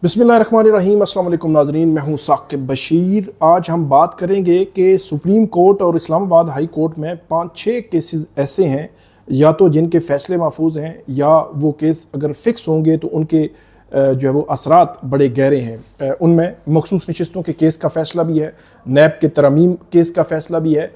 बिस्मिल्लाहिर्रहमानिर्रहीम। अस्सलाम वालेकुम नाज़रीन, मैं हूं साकिब बशीर। आज हम बात करेंगे कि सुप्रीम कोर्ट और इस्लामाबाद हाई कोर्ट में 5-6 केसेस ऐसे हैं या तो जिनके फ़ैसले महफूज हैं या वो केस अगर फ़िक्स होंगे तो उनके जो है वो असरात बड़े गहरे हैं। उनमें मखसूस नशिस्तों के केस का फ़ैसला भी है, नैब के तरमीम केस का फ़ैसला भी है।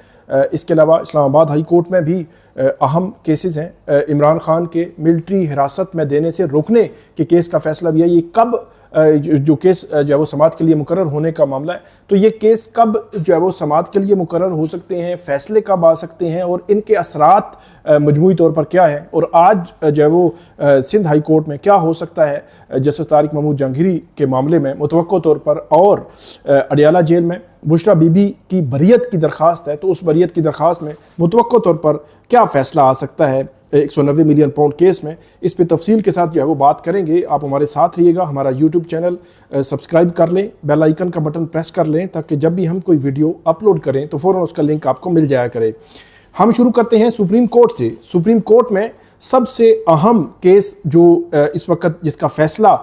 इसके अलावा इस्लामाबाद हाई कोर्ट में भी अहम केसेस हैं। इमरान खान के मिलिट्री हिरासत में देने से रोकने के केस का फ़ैसला भी है। ये कब जो केस जो है वो समाअत के लिए मुकर्रर होने का मामला है, तो ये केस कब जो है वो समाअत के लिए मुकर्रर हो सकते हैं, फ़ैसले कब आ सकते हैं और इनके असरात मजमूई तौर पर क्या है। और आज जो है वो सिंध हाई कोर्ट में क्या हो सकता है जस्टिस तारिक महमूद जहांगीरी के मामले में मुतवक्को तौर पर, और अडियाला जेल में बुशरा बीबी की बरियत की दरख्वास्त है, तो उस बरियत की दरख्वास्त में मुतवक्को तौर पर क्या फ़ैसला आ सकता है 190 मिलियन पाउंड केस में। इस पे तफसील के साथ जो है वो बात करेंगे। आप हमारे साथ रहिएगा, हमारा यूट्यूब चैनल सब्सक्राइब कर लें, बेल आइकन का बटन प्रेस कर लें ताकि जब भी हम कोई वीडियो अपलोड करें तो फ़ौरन उसका लिंक आपको मिल जाया करे। हम शुरू करते हैं सुप्रीम कोर्ट से। सुप्रीम कोर्ट में सबसे अहम केस जो इस वक्त जिसका फ़ैसला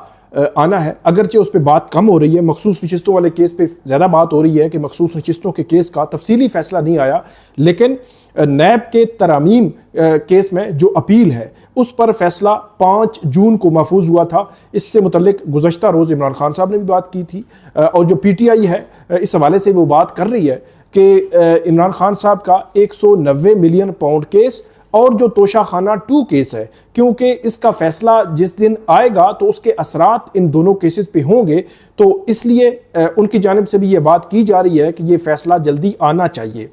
आना है, अगरचे उस पर बात कम हो रही है, मखसूस नशिस्तों वाले केस पे ज़्यादा बात हो रही है कि मखसूस नशिस्तों के केस का तफसीली फ़ैसला नहीं आया, लेकिन नैब के तरामीम केस में जो अपील है उस पर फैसला 5 जून को महफूज हुआ था। इससे मुतल्लिक गुज़श्ता रोज़ इमरान खान साहब ने भी बात की थी और जो PTI है इस हवाले से वो बात कर रही है कि इमरान खान साहब का 190 मिलियन पाउंड केस और जो तोशाखाना 2 केस है, क्योंकि इसका फ़ैसला जिस दिन आएगा तो उसके असरात इन दोनों केसेस पे होंगे, तो इसलिए उनकी जानिब से भी ये बात की जा रही है कि ये फ़ैसला जल्दी आना चाहिए।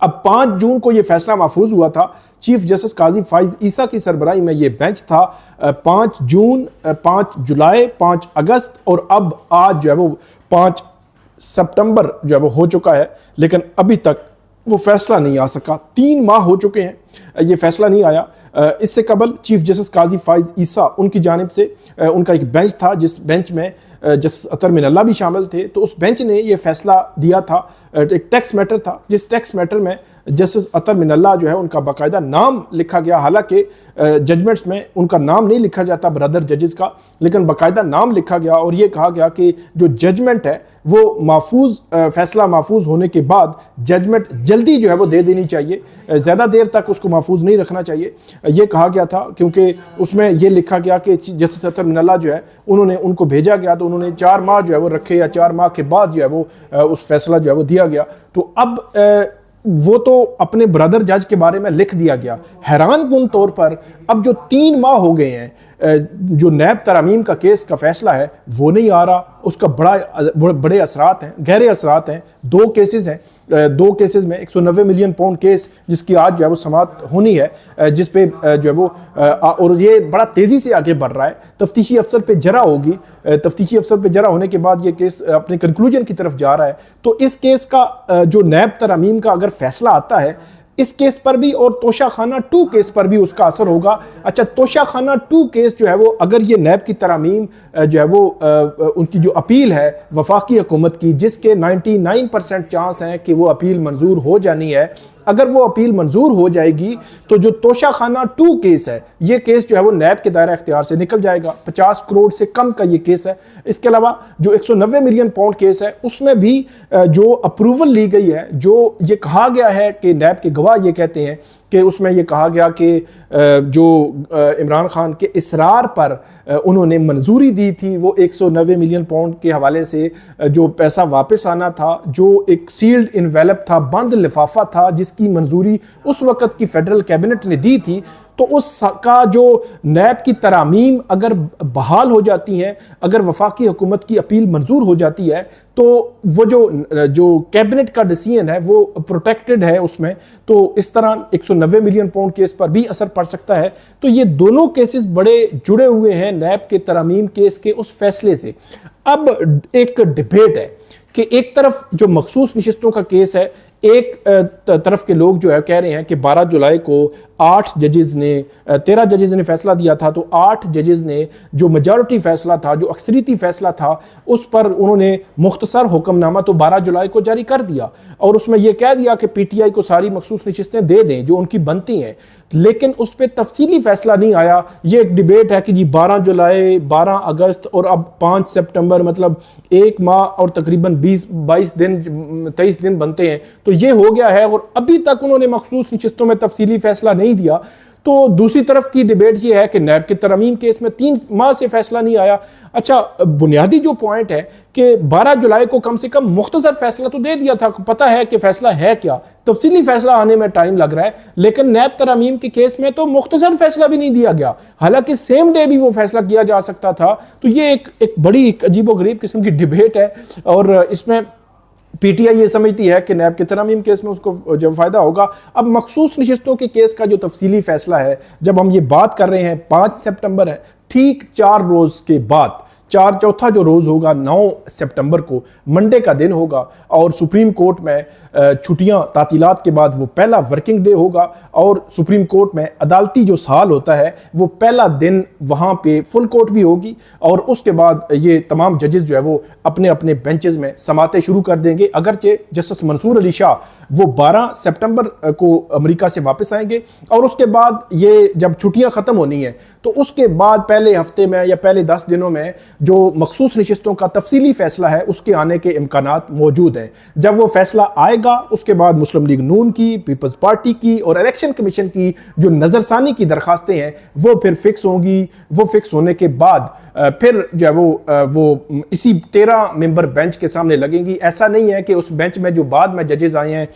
अब 5 जून को ये फैसला महफूज हुआ था। चीफ जस्टिस काजी फाइज ईसा की सरबराही में ये बेंच था। 5 जून, 5 जुलाई, 5 अगस्त और अब आज जो है वो 5 सितंबर जो है वो हो चुका है, लेकिन अभी तक वो फैसला नहीं आ सका। 3 माह हो चुके हैं, ये फैसला नहीं आया। इससे कबल चीफ जस्टिस काजी फाइज ईसा उनकी जानिब से उनका एक बेंच था जिस बेंच में जस्टिस अतर मिनल्ला भी शामिल थे, तो उस बेंच ने ये फैसला दिया था। एक टैक्स मैटर था, जिस टैक्स मैटर में जस्टिस अतर मिनल्ला जो है उनका बाकायदा नाम लिखा गया। हालांकि जजमेंट्स में उनका नाम नहीं लिखा जाता ब्रदर जजेस का, लेकिन बाकायदा नाम लिखा गया और ये कहा गया कि जो जजमेंट है वो फैसला महफूज होने के बाद जजमेंट जल्दी जो है वो दे देनी चाहिए, ज़्यादा देर तक उसको महफूज नहीं रखना चाहिए, ये कहा गया था। क्योंकि उसमें ये लिखा गया कि जस्टिस अतर मिनल्ला जो है उनको भेजा गया तो उन्होंने 4 माह जो है वो रखे, या 4 माह के बाद जो है वो उस फैसला जो है वो दिया गया। तो अब वो तो अपने ब्रदर जज के बारे में लिख दिया गया। हैरानकुन तौर पर अब जो 3 माह हो गए हैं, जो नैब तरामीम का केस का फैसला है वो नहीं आ रहा। उसका बड़े असरात हैं, गहरे असरात हैं। 2 केसेस हैं, 2 केसेस में 190 मिलियन पाउंड केस जिसकी आज जो है वो समाअत होनी है, जिस पे जो है वो और ये बड़ा तेज़ी से आगे बढ़ रहा है। तफ्तीशी अफसर पे जरा होगी, तफ्तीशी अफसर पे जरा होने के बाद ये केस अपने कंक्लूजन की तरफ जा रहा है। तो इस केस का जो नैब तरामीम का अगर फैसला आता है, इस केस पर भी और तोशाखाना 2 केस पर भी उसका असर होगा। अच्छा, तोशाखाना 2 केस जो है वो अगर ये नैब की तरामीम जो है वो उनकी जो अपील है वफाकी हुकूमत की, जिसके 99% चांस हैं कि वो अपील मंजूर हो जानी है, अगर वो अपील मंजूर हो जाएगी तो जो तोशाखाना 2 केस है, ये केस जो है वो नैब के दायरा इख्तियार से निकल जाएगा। 50 करोड़ से कम का ये केस है। इसके अलावा जो 190 मिलियन पाउंड केस है उसमें भी जो अप्रूवल ली गई है, जो ये कहा गया है कि नैब के गवाह ये कहते हैं कि उसमें ये कहा गया कि जो इमरान खान के इसरार पर उन्होंने मंजूरी दी थी, वो 190 मिलियन पाउंड के हवाले से जो पैसा वापस आना था, जो एक सील्ड इन्वेलप था, बंद लिफाफा था, जिसकी मंजूरी उस वक्त की फेडरल कैबिनेट ने दी थी, तो उसका जो नैब की तरामीम अगर बहाल हो जाती हैं, अगर वफाकी हुकूमत की अपील मंजूर हो जाती है, तो वो जो कैबिनेट का डिसीजन है वो प्रोटेक्टेड है उसमें। तो इस तरह 190 मिलियन पाउंड केस पर भी असर पड़ सकता है। तो ये दोनों केसेस बड़े जुड़े हुए हैं नैब के तरामीम केस के उस फैसले से। अब एक डिबेट है कि एक तरफ जो मखसूस नशिस्तों का केस है, एक तरफ के लोग जो है कह रहे हैं कि 12 जुलाई को 8 जजेस ने 13 जजेस ने फैसला दिया था, तो 8 जजेस ने जो मेजॉरिटी फैसला था, जो अक्सरियती फैसला था, उस पर उन्होंने मुख्तसर हुक्मनामा तो 12 जुलाई को जारी कर दिया और उसमें यह कह दिया कि PTI को सारी मखसूस नशिस्तें दे दें जो उनकी बनती हैं। लेकिन उस पर तफसीली फैसला नहीं आया। ये एक डिबेट है कि जी 12 जुलाई, 12 अगस्त और अब 5 सितंबर, मतलब एक माह और तकरीबन 22 दिन, 23 दिन बनते हैं, तो ये हो गया है और अभी तक उन्होंने मखसूस नशिस्तों में तफसीली फैसला नहीं दिया। तो दूसरी तरफ की डिबेट ये है कि नैब के तरमीम केस में 3 माह से फैसला नहीं आया। अच्छा, बुनियादी जो पॉइंट है कि 12 जुलाई को कम से कम मुख्तसर फैसला तो दे दिया था, पता है कि फैसला है क्या, तफसीली फैसला आने में टाइम लग रहा है, लेकिन नैब तरमीम के केस में तो मुख्तसर फैसला भी नहीं दिया गया, हालांकि सेम डे भी वो फैसला किया जा सकता था। तो ये एक बड़ी अजीबोगरीब किस्म की डिबेट है और इसमें पीटीआई ये समझती है कि नैब के तरमीम केस में उसको जब फायदा होगा। अब मखसूस नशिस्तों के केस का जो तफसीली फैसला है, जब हम ये बात कर रहे हैं 5 सितंबर है, ठीक 4 रोज के बाद, चौथा जो रोज होगा 9 सितंबर को मंडे का दिन होगा और सुप्रीम कोर्ट में छुट्टियां तातीलात के बाद वो पहला वर्किंग डे होगा और सुप्रीम कोर्ट में अदालती जो साल होता है वो पहला दिन वहां पे फुल कोर्ट भी होगी और उसके बाद ये तमाम जजेस जो है वो अपने अपने बेंचेस में समाते शुरू कर देंगे। अगरचे जस्टिस मंसूर अली शाह वो 12 सितंबर को अमेरिका से वापस आएंगे और उसके बाद ये जब छुट्टियां खत्म होनी है तो उसके बाद पहले हफ्ते में या पहले 10 दिनों में जो मखसूस नशिस्तों का तफसीली फैसला है उसके आने के इम्कानात मौजूद हैं। जब वो फैसला आएगा उसके बाद मुस्लिम लीग नून की, पीपल्स पार्टी की और इलेक्शन कमीशन की जो नजरसानी की दरखास्तें हैं वो फिर फिक्स होंगी। वो फिक्स होने के बाद फिर जो है वो इसी 13 मेंबर बेंच के सामने लगेंगी। ऐसा नहीं है कि उस बेंच में जो बाद में जजेस आए हैं,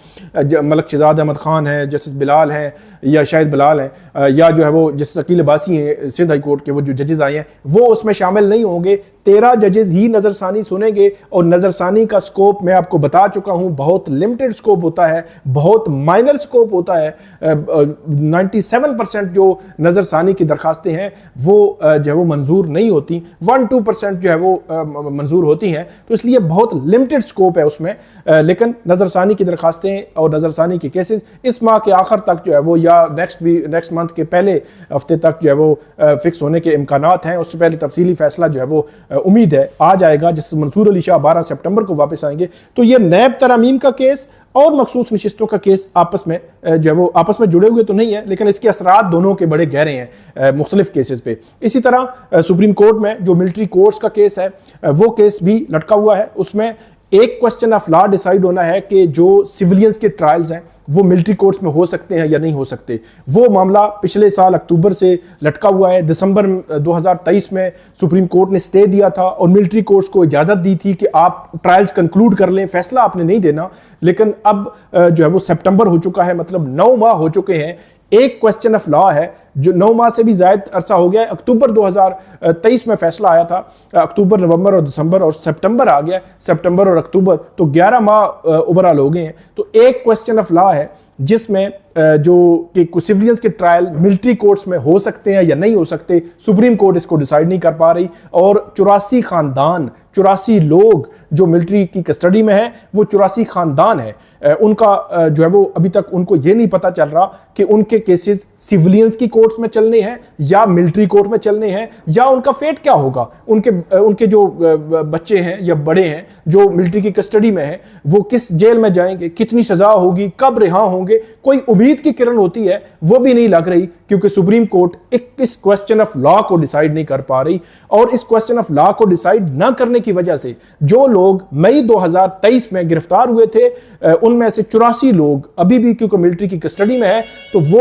मलक शहजाद अहमद खान है, जस्टिस बिलाल हैं या शायद बिलाल हैं या जो है वो जस्टिस अकील अब्बासी हैं सिंध हाई कोर्ट के, वो जो जजेस आए हैं वो उसमें शामिल नहीं होंगे। 13 जजेस ही नजरसानी सुनेंगे और नजरसानी का स्कोप मैं आपको बता चुका हूं, बहुत लिमिटेड स्कोप होता है, बहुत माइनर स्कोप होता है। 97% जो नजरसानी की दरखास्तें हैं वो जो है वो मंजूर नहीं होती, 1-2% जो है वो मंजूर होती हैं, तो इसलिए बहुत लिमिटेड स्कोप है उसमें। लेकिन नजरसानी की दरखास्तें और नजरसानी के केसेस इस माह के आखिर तक जो है वो या नेक्स्ट मंथ के पहले हफ्ते तक जो है वो फिक्स होने के इम्कानात हैं। उससे पहले तफसीली फैसला जो है वो उम्मीद है आ जाएगा, जिससे मंसूर अली शाह 12 सितंबर को वापस आएंगे। तो ये नैब तरमीम का केस और मखसूस नशिस्तों का केस आपस में जो है वो आपस में जुड़े हुए तो नहीं है, लेकिन इसके असरात दोनों के बड़े गहरे हैं मुख्तलिफ केसेस पे। इसी तरह सुप्रीम कोर्ट में जो मिलिट्री कोर्ट्स का केस है वो केस भी लटका हुआ है। उसमें एक क्वेश्चन ऑफ लॉ डिसाइड होना है कि जो सिविलियंस के ट्रायल्स हैं वो मिलिट्री कोर्ट्स में हो सकते हैं या नहीं हो सकते। वो मामला पिछले साल अक्टूबर से लटका हुआ है। दिसंबर 2023 में सुप्रीम कोर्ट ने स्टे दिया था और मिलिट्री कोर्ट्स को इजाजत दी थी कि आप ट्रायल्स कंक्लूड कर लें, फैसला आपने नहीं देना। लेकिन अब जो है वो सितंबर हो चुका है, मतलब 9 माह हो चुके हैं। एक क्वेश्चन ऑफ लॉ है जो 9 माह से भी ज्यादा अरसा हो गया है। अक्टूबर 2023 में फैसला आया था, अक्टूबर, नवंबर और दिसंबर और सितंबर आ गया, सितंबर और अक्टूबर, तो 11 माह ओवरऑल हो गए हैं। तो एक क्वेश्चन ऑफ लॉ है जिसमें जो कि सिविलियंस के ट्रायल मिलिट्री कोर्ट्स में हो सकते हैं या नहीं हो सकते, सुप्रीम कोर्ट इसको डिसाइड नहीं कर पा रही। और 84 खानदान, 84 लोग जो मिलिट्री की कस्टडी में हैं, वो 84 खानदान है, उनका जो है वो अभी तक उनको ये नहीं पता चल रहा कि उनके केसेस सिविलियंस की कोर्ट्स में चलने हैं या मिलिट्री कोर्ट में चलने हैं, या उनका फेट क्या होगा। उनके जो बच्चे हैं या बड़े हैं जो मिलिट्री की कस्टडी में हैं, वो किस जेल में जाएंगे, कितनी सजा होगी, कब रिहा होंगे, कोई उम्मीद की किरण होती है वो भी नहीं लग रही, क्योंकि सुप्रीम कोर्ट इस क्वेश्चन ऑफ लॉ को डिसाइड नहीं कर पा रही। और इस क्वेश्चन ऑफ लॉ को डिसाइड ना करने की वजह से जो लोग मई 2023 में गिरफ्तार हुए थे उनमें से 84 लोग अभी भी क्योंकि मिलिट्री की कस्टडी में है, तो वो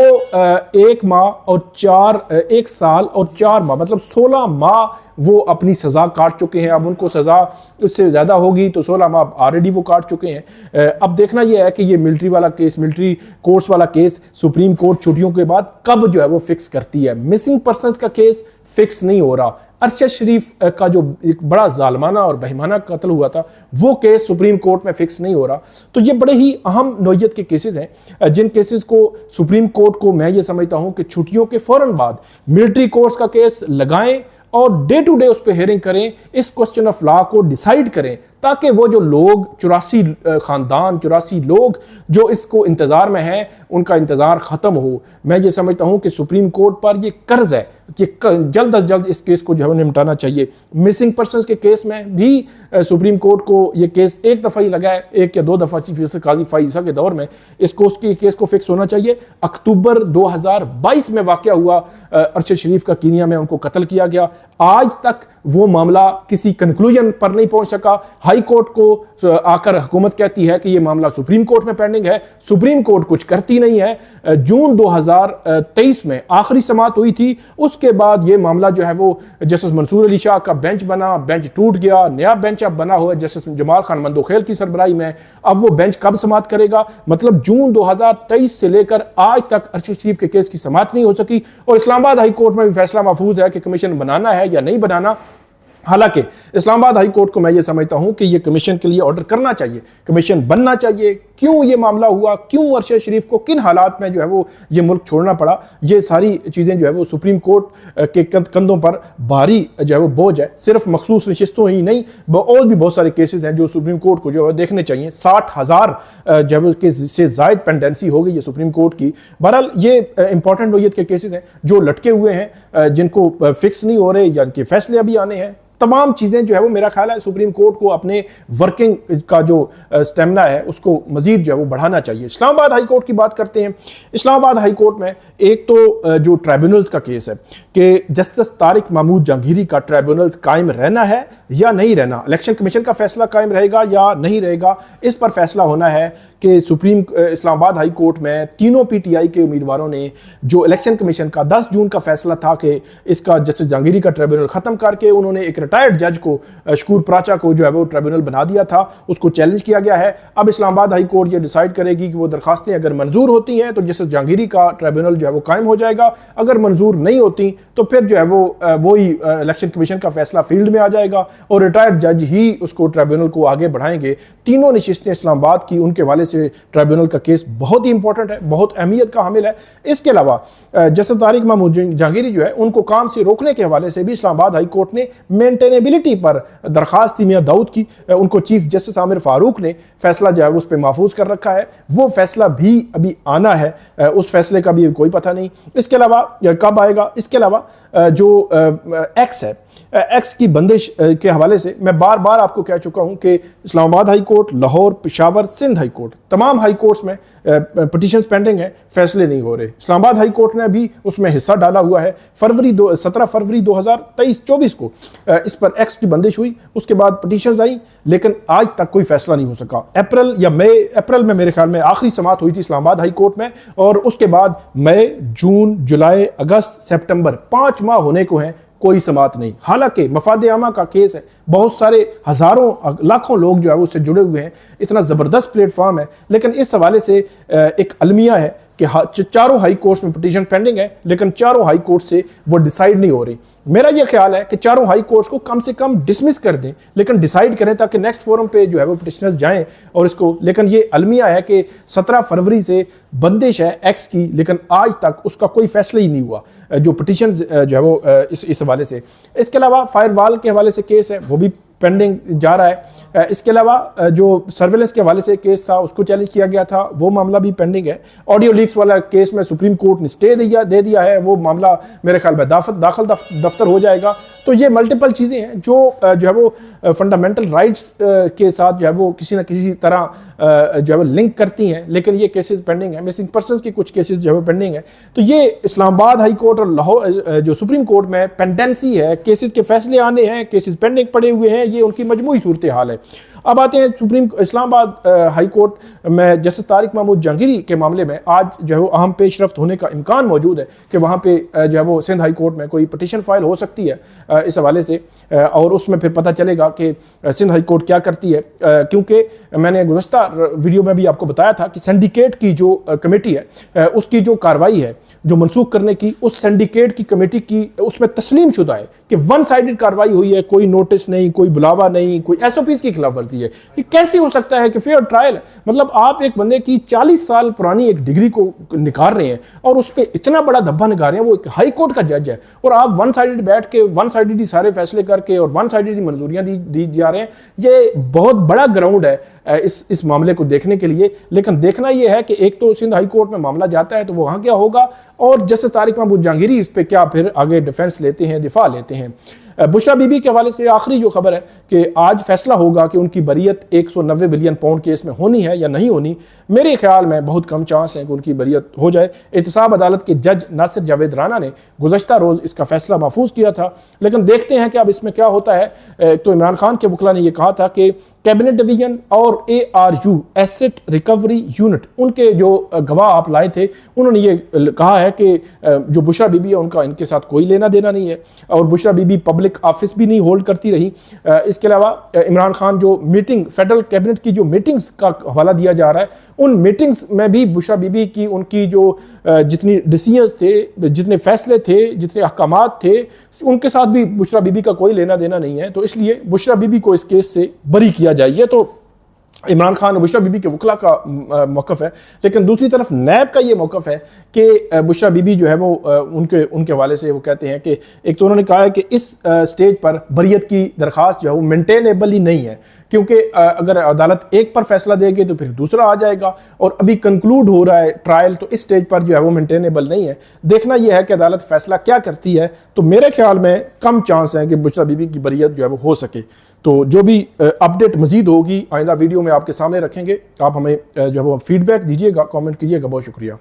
1 साल और 4 माह मतलब 16 माह वो अपनी सजा काट चुके हैं। अब उनको सजा उससे ज्यादा होगी, तो 16 माह ऑलरेडी वो काट चुके हैं। अब देखना यह है कि ये मिलिट्री वाला केस, मिलिट्री कोर्ट्स वाला केस सुप्रीम कोर्ट छुट्टियों के बाद कब जो है वो फिक्स करती है। मिसिंग पर्संस का केस फिक्स नहीं हो रहा। अरशद शरीफ का जो एक बड़ा जालमाना और बेईमाना कत्ल हुआ था वो केस सुप्रीम कोर्ट में फिक्स नहीं हो रहा। तो ये बड़े ही अहम नौयत के केसेस हैं, जिन केसेस को सुप्रीम कोर्ट को मैं ये समझता हूं कि छुट्टियों के फौरन बाद मिलिट्री कोर्ट्स का केस लगाएं और डे टू डे उस पर हेयरिंग करें, इस क्वेश्चन ऑफ लॉ को डिसाइड करें, ताकि वो जो लोग 84 खानदान, 84 लोग जो इसको इंतजार में हैं, उनका इंतजार खत्म हो। मैं ये समझता हूं कि सुप्रीम कोर्ट पर ये कर्ज है कि जल्द अज जल्द इस केस को जो है निपटाना चाहिए। मिसिंग पर्सनस के केस में भी सुप्रीम कोर्ट को ये केस एक दफ़ा ही लगा है, एक या दो दफ़ा चीफ जस्टिस काजी फाइजा के दौर में इसको उसकी केस को फिक्स होना चाहिए। अक्टूबर 2022 में वाक़या हुआ अरशद शरीफ का कीनिया में उनको कत्ल किया गया, आज तक वो मामला किसी कंक्लूजन पर नहीं पहुंच सका। हाई कोर्ट को आकर हुकूमत कहती है कि ये मामला सुप्रीम कोर्ट में पेंडिंग है, सुप्रीम कोर्ट कुछ करती नहीं है। जून 2023 में आखिरी समाअत हुई थी, उसके बाद ये मामला जो है वो जस्टिस मंसूर अली शाह का बेंच बना, बेंच टूट गया, नया बेंच अब बना हुआ है जस्टिस जमाल खान मंदोखेल की सरबराही में। अब वो बेंच कब समाअत करेगा? मतलब जून 2023 से लेकर आज तक अरशद शरीफ के केस की समाअत नहीं हो सकी। और इस्लामाबाद हाई कोर्ट में भी फैसला महफूज है कि कमीशन बनाना है या नहीं बनाना। हालांकि इस्लामाबाद हाई कोर्ट को मैं ये समझता हूं कि ये कमीशन के लिए ऑर्डर करना चाहिए, कमीशन बनना चाहिए। क्यों ये मामला हुआ, क्यों अरशद शरीफ को किन हालात में जो है वो ये मुल्क छोड़ना पड़ा, ये सारी चीज़ें जो है वो सुप्रीम कोर्ट के कंधों पर भारी जो है वो बोझ है। सिर्फ मखसूस नशिस्तों ही नहीं, और भी बहुत सारे केसेस हैं जो सुप्रीम कोर्ट को जो है देखने चाहिए। 60,000 जो है वो से जायद पेंडेंसी हो गई है सुप्रीम कोर्ट की। बहरहाल ये इंपॉर्टेंट नोयत के केसेस हैं जो लटके हुए हैं, जिनको फिक्स नहीं हो रहे या इनके फैसले अभी आने हैं। तमाम चीज़ें जो है वो मेरा ख्याल है सुप्रीम कोर्ट को अपने वर्किंग का जो स्टेमिना है उसको मजीद जो है वो बढ़ाना चाहिए। इस्लामाबाद हाई कोर्ट की बात करते हैं। इस्लामाबाद हाई कोर्ट में एक तो जो ट्राइब्यूनल्स का केस है कि जस्टिस तारिक महमूद जहांगीरी का ट्राइब्यूनल्स कायम रहना है या नहीं रहना, इलेक्शन कमीशन का फैसला कायम रहेगा या नहीं रहेगा, इस पर फैसला होना है कि इस्लामाबाद हाई कोर्ट में तीनों पीटीआई के उम्मीदवारों ने जो इलेक्शन कमीशन का 10 जून का फैसला था कि इसका जस्टिस जहांगीरी का ट्रिब्यूनल खत्म करके उन्होंने एक रिटायर्ड जज को शकूर प्राचा को जो है वो ट्रिब्यूनल बना दिया था, उसको चैलेंज किया गया है। अब इस्लामाबाद हाई कोर्ट ये डिसाइड करेगी कि वो दरखास्तें अगर मंजूर होती हैं तो जस्टिस जहांगीरी का ट्रिब्यूनल जो है वो कायम हो जाएगा, अगर मंजूर नहीं होती तो फिर जो है वो ही इलेक्शन कमीशन का फैसला फील्ड में आ जाएगा और रिटायर्ड जज ही उसको ट्रिब्यूनल को आगे बढ़ाएंगे। तीनों नशिस्तें इस्लामाबाद की, उनके हवाले से ट्रिब्यूनल का केस बहुत ही इंपॉर्टेंट है, बहुत अहमियत का हामिल है। इसके अलावा जस्टिस तारिक महमूद जहांगीरी जो है उनको काम से रोकने के हवाले से भी इस्लामाबाद हाई कोर्ट ने मेंटेनेबिलिटी पर दरखास्त थी मियां दाऊद की, उनको चीफ जस्टिस आमिर फारूक ने फैसला जो है उस पर महफूज कर रखा है। वो फैसला भी अभी आना है, उस फैसले का भी कोई पता नहीं इसके अलावा कब आएगा। इसके अलावा जो एक्स है, एक्स की बंदिश के हवाले से मैं बार बार आपको कह चुका हूं कि Islamabad high court, Lahore, Peshawar, Sindh high court, तमाम हाई कोर्ट्स में पिटीशंस पेंडिंग है, फैसले नहीं हो रहे। इस्लामाबाद हाई कोर्ट ने भी उसमें हिस्सा डाला हुआ है। 17 फरवरी 2023-24 को इस पर एक्स की बंदिश हुई, उसके बाद पिटीशंस आई, लेकिन आज तक कोई फैसला नहीं हो सका। अप्रैल में मेरे ख्याल में आखिरी समाअत हुई थी इस्लामाबाद हाई कोर्ट में, और उसके बाद मई, जून, जुलाई, अगस्त, सितंबर 5 माह होने को हैं, कोई समाअत नहीं। हालांकि मफाद आमा का केस है, बहुत सारे हजारों लाखों लोग जो है वो उससे जुड़े हुए हैं, इतना ज़बरदस्त प्लेटफॉर्म है, लेकिन इस हवाले से एक अलमिया है कि चारों हाई कोर्ट्स में पिटीशन पेंडिंग है, लेकिन चारों हाई कोर्ट से वो डिसाइड नहीं हो रही। मेरा ये ख्याल है कि चारों हाई कोर्ट्स को कम से कम डिसमिस कर दें, लेकिन डिसाइड करें ताकि नेक्स्ट फोरम पे जो है वो पिटिशनर्स जाएं और इसको। लेकिन ये अलमिया है कि 17 फरवरी से बंदिश है एक्स की, लेकिन आज तक उसका कोई फैसला ही नहीं हुआ जो पिटिशन जो है वो इस हवाले से। इसके अलावा फायरवॉल के हवाले से केस है, वो भी पेंडिंग जा रहा है। इसके अलावा जो सर्वेलेंस के हवाले से केस था उसको चैलेंज किया गया था, वो मामला भी पेंडिंग है। ऑडियो लीक्स वाला केस में सुप्रीम कोर्ट ने स्टे दे दिया है, वो मामला मेरे ख्याल में दाखिल दफ्तर हो जाएगा। तो ये मल्टीपल चीज़ें हैं जो है वो फंडामेंटल राइट्स के साथ जो है वो किसी न किसी तरह जो है वो लिंक करती हैं, लेकिन ये केसेस पेंडिंग है। मिसिंग पर्सनस की कुछ केसेस जो है वो पेंडिंग है। तो ये इस्लामाबाद हाई कोर्ट और लाहौर जो सुप्रीम कोर्ट में पेंडेंसी है, केसेस के फैसले आने हैं, केसेस पेंडिंग पड़े हुए हैं, ये उनकी मजमूई सूरत हाल है। अब आते हैं इस्लामाबाद हाई कोर्ट में जस्टिस तारिक महमूद जहांगीरी के मामले में आज जो है वो अहम पेशरफ्त होने का इम्कान मौजूद है कि वहाँ पे जो है वो सिंध हाई कोर्ट में कोई पिटीशन फाइल हो सकती है इस हवाले से, और उसमें फिर पता चलेगा कि सिंध हाई कोर्ट क्या करती है। क्योंकि मैंने गुज़श्ता वीडियो में भी आपको बताया था कि सिंडिकेट की जो कमेटी है उसकी जो कार्रवाई है जो मनसूख करने की, उस सिंडिकेट की कमेटी की उसमें तस्लीम शुदा है कि वन साइडेड कार्रवाई हुई है, कोई नोटिस नहीं, कोई बुलावा नहीं, कोई एसओपीज़ की खिलाफ वर्जी मर्जी है। ये कैसे हो सकता है कि फेयर ट्रायल, मतलब आप एक बंदे की 40 साल पुरानी एक डिग्री को निकाल रहे हैं और उस पर इतना बड़ा धब्बा निकाल रहे हैं, वो एक हाई कोर्ट का जज है, और आप वन साइडेड बैठ के वन साइडेड ही सारे फैसले करके और वन साइडेड ही मंजूरियां दी जा रहे हैं। ये बहुत बड़ा ग्राउंड है इस मामले को देखने के लिए। लेकिन देखना यह है कि एक तो सिंध हाई कोर्ट में मामला जाता है तो वो वहां क्या होगा, और जस्टिस तारिक महमूद जहांगीरी इस पे क्या फिर आगे डिफेंस लेते हैं, दिफा लेते हैं। बुशरा बीबी के हवाले से आखिरी जो खबर है कि आज फैसला होगा कि उनकी बरियत 190 बिलियन पाउंड केस में होनी है या नहीं होनी। मेरे ख्याल में बहुत कम चांस है कि उनकी बरियत हो जाए। एहतसाब अदालत के जज नासिर जावेद राना ने गुज़श्ता रोज़ इसका फैसला महफूज किया था, लेकिन देखते हैं कि अब इसमें क्या होता है। तो इमरान खान के वकला ने यह कहा था कि कैबिनेट डिवीजन और ARU एसेट रिकवरी यूनिट, उनके जो गवाह आप लाए थे, उन्होंने ये कहा है कि जो बुशरा बीबी है उनका इनके साथ कोई लेना देना नहीं है, और बुशरा बीबी पब्लिक ऑफिस भी नहीं होल्ड करती रही। इसके अलावा इमरान खान जो मीटिंग, फेडरल कैबिनेट की जो मीटिंग्स का हवाला दिया जा रहा है, उन मीटिंग्स में भी बुशरा बीबी की उनकी जो जितनी डिसीजंस थे, जितने फैसले थे, जितने अहकामात थे, उनके साथ भी बुशरा बीबी का कोई लेना देना नहीं है। तो इसलिए बुशरा बीबी को इस केस से बरी किया जाए, ये तो इमरान खान और बुशरा बीबी के वकला का मौक़िफ़ है। लेकिन दूसरी तरफ नैब का ये मौक़िफ़ है कि बुशरा बीबी जो है वो उनके हवाले से वो कहते हैं कि एक तो उन्होंने कहा है कि इस स्टेज पर बरियत की दरख्वास्त जो है वो मेंटेनेबल ही नहीं है, क्योंकि अगर अदालत एक पर फैसला देगी तो फिर दूसरा आ जाएगा, और अभी कंक्लूड हो रहा है ट्रायल, तो इस स्टेज पर जो है वो मेंटेनेबल नहीं है। देखना यह है कि अदालत फैसला क्या करती है। तो मेरे ख्याल में कम चांस है कि बुशरा बीबी की बरियत जो है वो हो सके। तो जो भी अपडेट मजीद होगी आइंदा वीडियो में आपके सामने रखेंगे। आप हमें जो है वो फीडबैक दीजिएगा, कमेंट कीजिएगा। बहुत शुक्रिया।